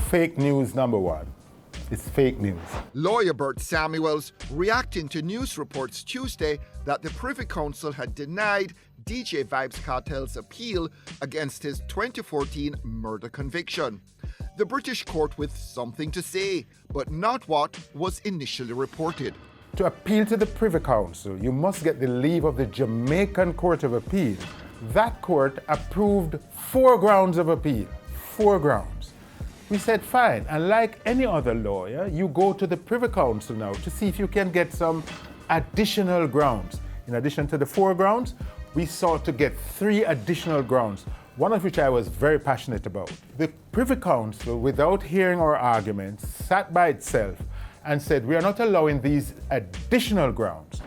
fake news number one. It's fake news. Lawyer Bert Samuels reacting to news reports Tuesday that the Privy Council had denied DJ Vybz Kartel's appeal against his 2014 murder conviction. The British court with something to say, but not what was initially reported. To appeal to the Privy Council, you must get the leave of the Jamaican Court of Appeal. That court approved 4 grounds of appeal. 4 grounds. We said fine, and like any other lawyer, you go to the Privy Council now to see if you can get some additional grounds. In addition to the 4 grounds, we sought to get 3 additional grounds, one of which I was very passionate about. The Privy Council, without hearing our arguments, sat by itself and said, we are not allowing these additional grounds,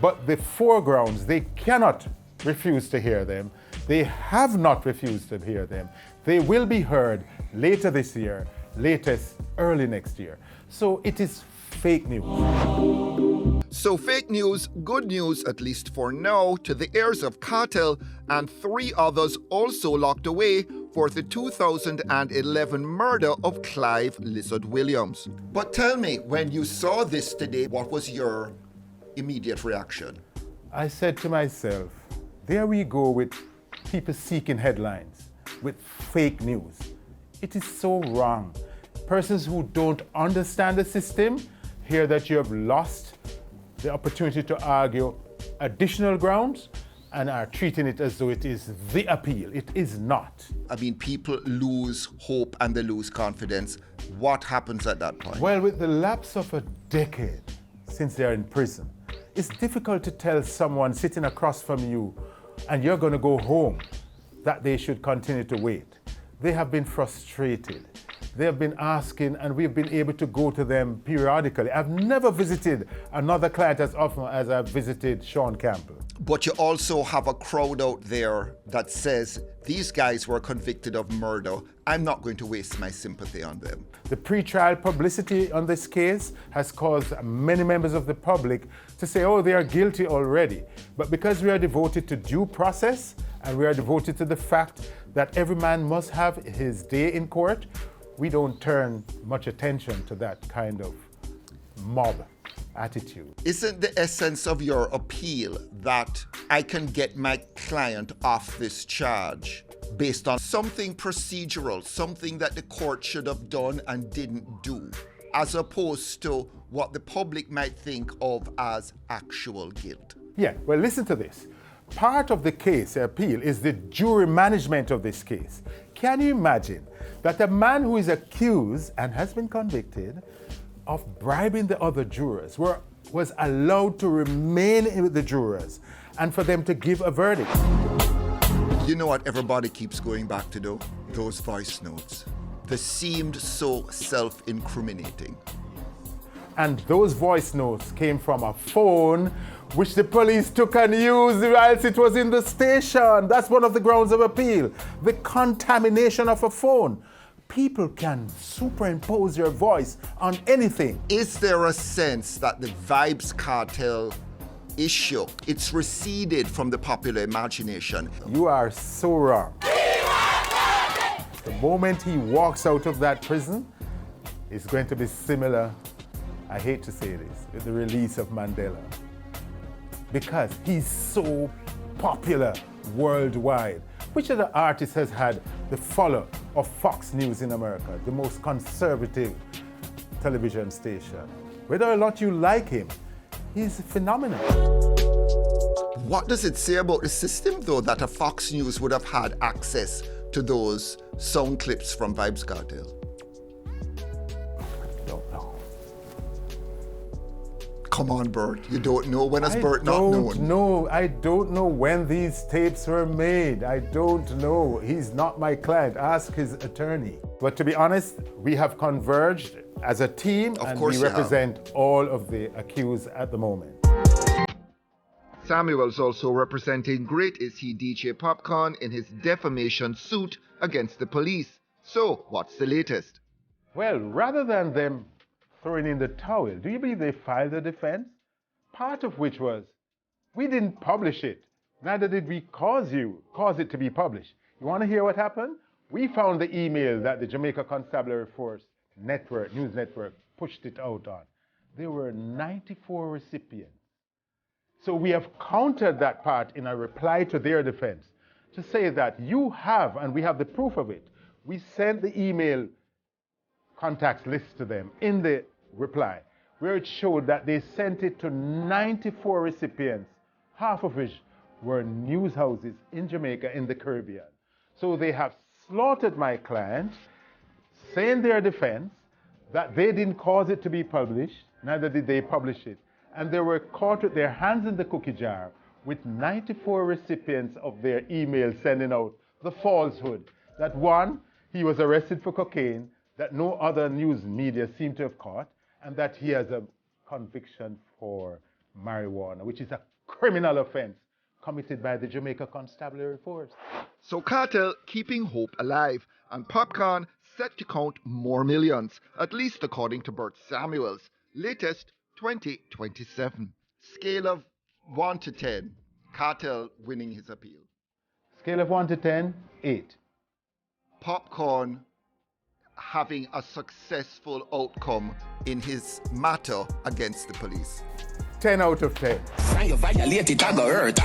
but the 4 grounds, they cannot refuse to hear them. They have not refused to hear them. They will be heard later this year, latest early next year. So it is fake news. So fake news, good news, at least for now, to the heirs of Kartel and 3 others also locked away for the 2011 murder of Clive Lizard Williams. But tell me, when you saw this today, what was your immediate reaction? I said to myself, there we go with people seeking headlines, with fake news. It is so wrong. Persons who don't understand the system hear that you have lost the opportunity to argue additional grounds and are treating it as though it is the appeal. It is not. I mean, people lose hope and they lose confidence. What happens at that point? Well, with the lapse of a decade since they're in prison, it's difficult to tell someone sitting across from you and you're going to go home that they should continue to wait. They have been frustrated. They have been asking, and we've been able to go to them periodically. I've never visited another client as often as I've visited Sean Campbell. But you also have a crowd out there that says, these guys were convicted of murder. I'm not going to waste my sympathy on them. The pre-trial publicity on this case has caused many members of the public to say, oh, they are guilty already. But because we are devoted to due process and we are devoted to the fact that every man must have his day in court, we don't turn much attention to that kind of mob attitude. Isn't the essence of your appeal that I can get my client off this charge based on something procedural, something that the court should have done and didn't do, as opposed to what the public might think of as actual guilt? Yeah, well, listen to this. Part of the case appeal is the jury management of this case. Can you imagine that a man who is accused and has been convicted of bribing the other jurors was allowed to remain with the jurors and for them to give a verdict? You know what everybody keeps going back to though? Those voice notes. They seemed so self-incriminating. And those voice notes came from a phone which the police took and used whilst it was in the station. That's one of the grounds of appeal. The contamination of a phone. People can superimpose your voice on anything. Is there a sense that the Vybz Kartel issue, it's receded from the popular imagination? You are so wrong. The moment he walks out of that prison, it's going to be similar, I hate to say this, with the release of Mandela. Because he's so popular worldwide. Which of the artists has had the follow of Fox News in America, the most conservative television station? Whether or not you like him, he's phenomenal. What does it say about the system, though, that a Fox News would have had access to those sound clips from Vybz Kartel? Don't know. Come on, Bert. You don't know. When has Bert not known? I don't know when these tapes were made. I don't know. He's not my client. Ask his attorney. But to be honest, we have converged as a team and we represent all of the accused at the moment. Samuel's also representing Great Is He DJ Popcorn in his defamation suit against the police. So, what's the latest? Well, rather than them throwing in the towel, do you believe they filed a defense? Part of which was, we didn't publish it, neither did we cause it to be published. You want to hear what happened? We found the email that the Jamaica Constabulary Force network, news network, pushed it out on. There were 94 recipients. So we have countered that part in a reply to their defense to say that you have, and we have the proof of it, we sent the email contacts list to them in the reply, where it showed that they sent it to 94 recipients, half of which were news houses in Jamaica in the Caribbean. So they have slaughtered my client, saying their defense that they didn't cause it to be published, neither did they publish it. And they were caught with their hands in the cookie jar with 94 recipients of their email sending out the falsehood that one, he was arrested for cocaine, that no other news media seemed to have caught, and that he has a conviction for marijuana, which is a criminal offense committed by the Jamaica Constabulary Force. So Kartel keeping hope alive, and Popcorn set to count more millions, at least according to Bert Samuels. Latest 2027. Scale of 1 to 10. Kartel winning his appeal. Scale of 1 to 10, 8. Popcorn having a successful outcome in his matter against the police. 10 out of 10. You violate it, I go hurt.